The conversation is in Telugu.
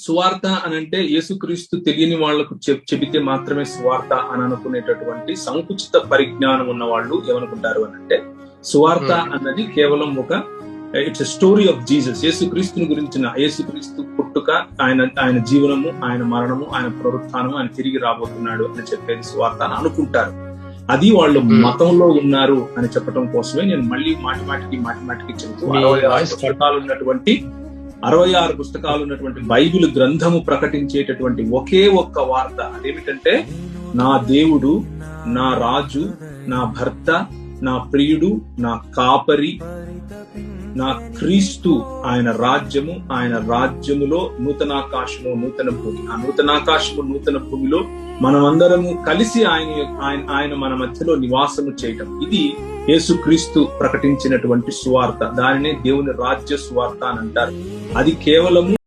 సువార్త అని అంటే యేసుక్రీస్తు తెలియని వాళ్లకు చెబితే మాత్రమే సువార్త అని అనుకునేటటువంటి సంకుచిత పరిజ్ఞానం ఉన్న వాళ్ళు ఏమనుకుంటారు అని అంటే, సువార్త అన్నది కేవలం ఇట్స్ స్టోరీ ఆఫ్ జీసస్. యేసుక్రీస్తుని గురించిన, యేసుక్రీస్తు పుట్టుక, ఆయన జీవనము, ఆయన మరణము, ఆయన పునరుత్థానము, ఆయన తిరిగి రాబోతున్నాడు అని చెప్పేది సువార్త అని అనుకుంటారు. అది వాళ్ళు మతంలో ఉన్నారు అని చెప్పడం కోసమే నేను మళ్ళీ మాటిమాటికి చెబుతూ 66 పుస్తకాలు ఉన్నటువంటి బైబిల్ గ్రంథము ప్రకటించేటటువంటి ఒకే ఒక్క వార్త అదేమిటంటే, నా దేవుడు, నా రాజు, నా భర్త, నా ప్రియుడు, నా కాపరి, నా క్రీస్తు, ఆయన రాజ్యము, ఆయన రాజ్యములో నూతనాకాశము నూతన భూమి. ఆ నూతనాకాశము నూతన భూమిలో మనమందరము కలిసి ఆయన మన మధ్యలో నివాసము చేయటం. ఇది యేసుక్రీస్తు ప్రకటించినటువంటి సువార్త. దానినే దేవుని రాజ్య సువార్త అని అంటారు. అది కేవలము